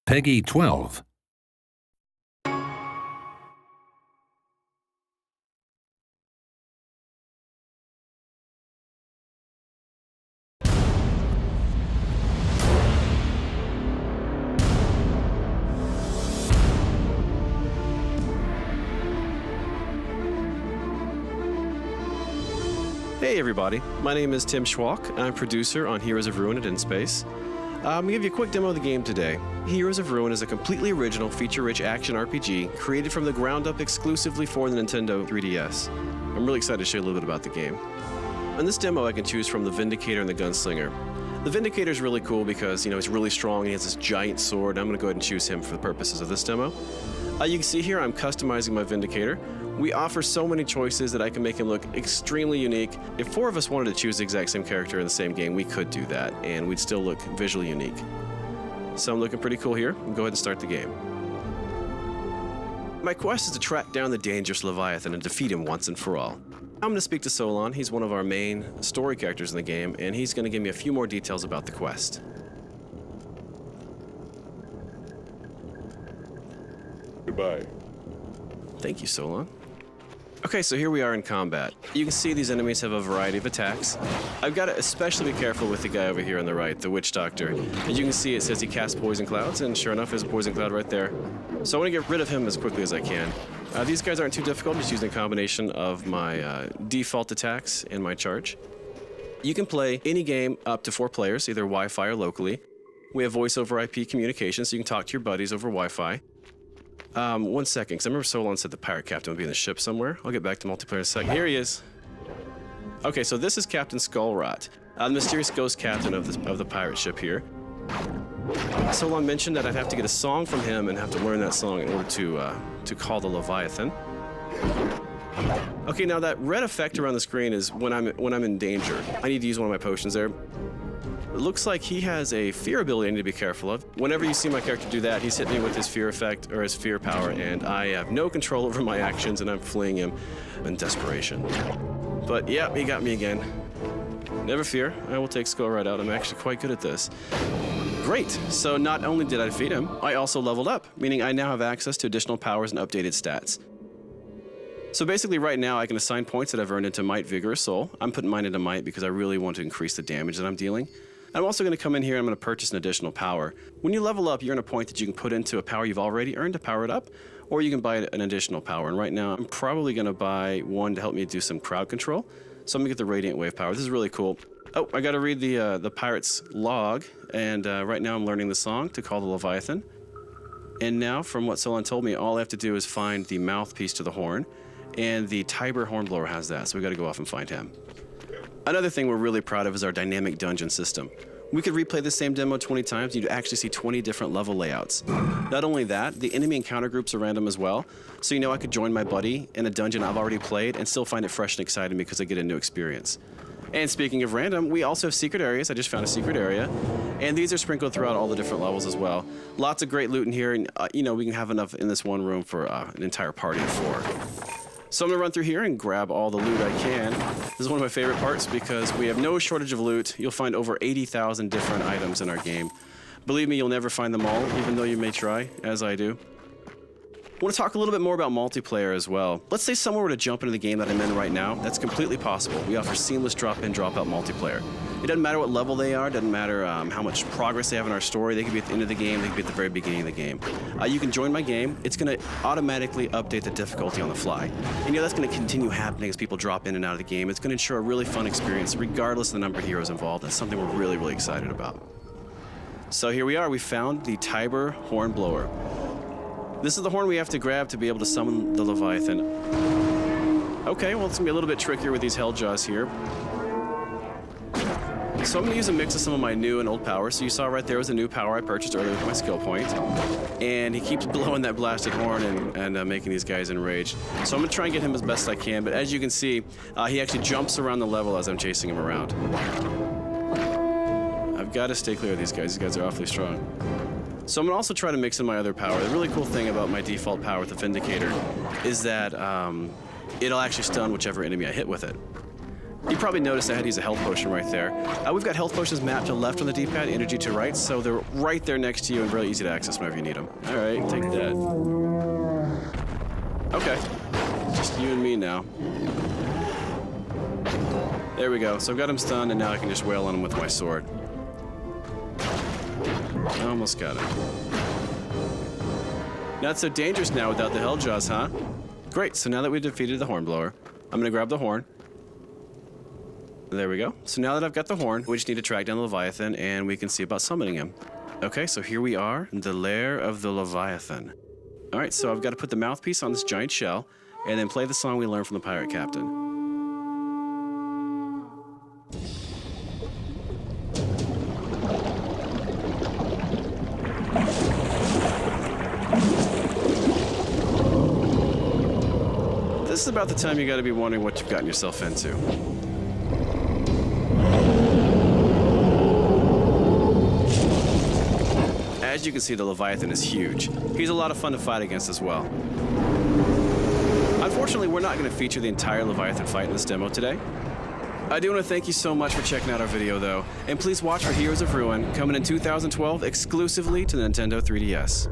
Peggy 12. Hey everybody, my name is Tim Schwalk. I'm producer on Heroes of Ruin in Space. I'm going to give you a quick demo of the game today. Heroes of Ruin is a completely original, feature-rich action RPG created from the ground up exclusively for the Nintendo 3DS. I'm really excited to show you a little bit about the game. In this demo, I can choose from the Vindicator and the Gunslinger. The Vindicator is really cool because, he's really strong and he has this giant sword. I'm going to go ahead and choose him for the purposes of this demo. You can see here I'm customizing my Vindicator. We offer so many choices that I can make him look extremely unique. If 4 of us wanted to choose the exact same character in the same game, we could do that, and we'd still look visually unique. So I'm looking pretty cool here. We'll go ahead and start the game. My quest is to track down the dangerous Leviathan and defeat him once and for all. I'm going to speak to Solon. He's one of our main story characters in the game, and he's going to give me a few more details about the quest. Goodbye. Thank you, Solon. Okay, so here we are in combat. You can see these enemies have a variety of attacks. I've got to especially be careful with the guy over here on the right, the Witch Doctor. As you can see, it says he casts poison clouds, and sure enough, there's a poison cloud right there. So I want to get rid of him as quickly as I can. These guys aren't too difficult, just using a combination of my default attacks and my charge. You can play any game up to 4 players, either Wi-Fi or locally. We have voice over IP communication, so you can talk to your buddies over Wi-Fi. 1 second, because I remember Solon said the pirate captain would be in the ship somewhere. I'll get back to multiplayer in a second. Here he is. Okay, so this is Captain Skullrot, the mysterious ghost captain of the pirate ship here. Solon mentioned that I'd have to get a song from him and have to learn that song in order to call the Leviathan. Okay, now that red effect around the screen is when I'm in danger. I need to use one of my potions there. It looks like he has a fear ability I need to be careful of. Whenever you see my character do that, he's hitting me with his fear effect, or his fear power, and I have no control over my actions, and I'm fleeing him in desperation. But yeah, he got me again. Never fear, I will take Skullrot out. I'm actually quite good at this. Great, so not only did I defeat him, I also leveled up, meaning I now have access to additional powers and updated stats. So basically right now I can assign points that I've earned into Might, Vigor, or Soul. I'm putting mine into Might because I really want to increase the damage that I'm dealing. I'm also going to come in here and I'm going to purchase an additional power. When you level up, you earn a point that you can put into a power you've already earned to power it up, or you can buy an additional power. And right now, I'm probably going to buy one to help me do some crowd control. So I'm going to get the Radiant Wave power. This is really cool. Oh, I got to read the pirate's log, and right now I'm learning the song to call the Leviathan. And now, from what Solon told me, all I have to do is find the mouthpiece to the horn, and the Tiber Hornblower has that, so we got to go off and find him. Another thing we're really proud of is our dynamic dungeon system. We could replay the same demo 20 times, and you'd actually see 20 different level layouts. Not only that, the enemy encounter groups are random as well, so I could join my buddy in a dungeon I've already played and still find it fresh and exciting because I get a new experience. And speaking of random, we also have secret areas. I just found a secret area, and these are sprinkled throughout all the different levels as well. Lots of great loot in here, and we can have enough in this one room for an entire party of 4. So I'm going to run through here and grab all the loot I can. This is one of my favorite parts because we have no shortage of loot. You'll find over 80,000 different items in our game. Believe me, you'll never find them all, even though you may try, as I do. I want to talk a little bit more about multiplayer as well. Let's say someone were to jump into the game that I'm in right now. That's completely possible. We offer seamless drop-in, drop-out multiplayer. It doesn't matter what level they are, doesn't matter how much progress they have in our story. They could be at the end of the game, they could be at the very beginning of the game. You can join my game. It's going to automatically update the difficulty on the fly. And that's going to continue happening as people drop in and out of the game. It's going to ensure a really fun experience regardless of the number of heroes involved. That's something we're really, really excited about. So here we are. We found the Tiber Hornblower. This is the horn we have to grab to be able to summon the Leviathan. Okay, well, it's going to be a little bit trickier with these Helljaws here. So I'm going to use a mix of some of my new and old powers. So you saw right there was a new power I purchased earlier with my skill point. And he keeps blowing that blasted horn and making these guys enraged. So I'm going to try and get him as best I can. But as you can see, he actually jumps around the level as I'm chasing him around. I've got to stay clear of these guys. These guys are awfully strong. So I'm going to also try to mix in my other power. The really cool thing about my default power with the Vindicator is that it'll actually stun whichever enemy I hit with it. You probably noticed I had to use a health potion right there. We've got health potions mapped to left on the D-pad, energy to right, so they're right there next to you and really easy to access whenever you need them. All right, take that. Okay, just you and me now. There we go. So I've got him stunned, and now I can just wail on him with my sword. Almost got him. Not so dangerous now without the Helljaws, huh? Great, so now that we've defeated the Hornblower, I'm gonna grab the horn. There we go. So now that I've got the horn, we just need to track down the Leviathan, and we can see about summoning him. Okay, so here we are, the lair of the Leviathan. All right, so I've got to put the mouthpiece on this giant shell, and then play the song we learned from the pirate captain. This is about the time you got to be wondering what you've gotten yourself into. As you can see, the Leviathan is huge. He's a lot of fun to fight against as well. Unfortunately, we're not going to feature the entire Leviathan fight in this demo today. I do want to thank you so much for checking out our video, though, and please watch for Heroes of Ruin, coming in 2012 exclusively to the Nintendo 3DS.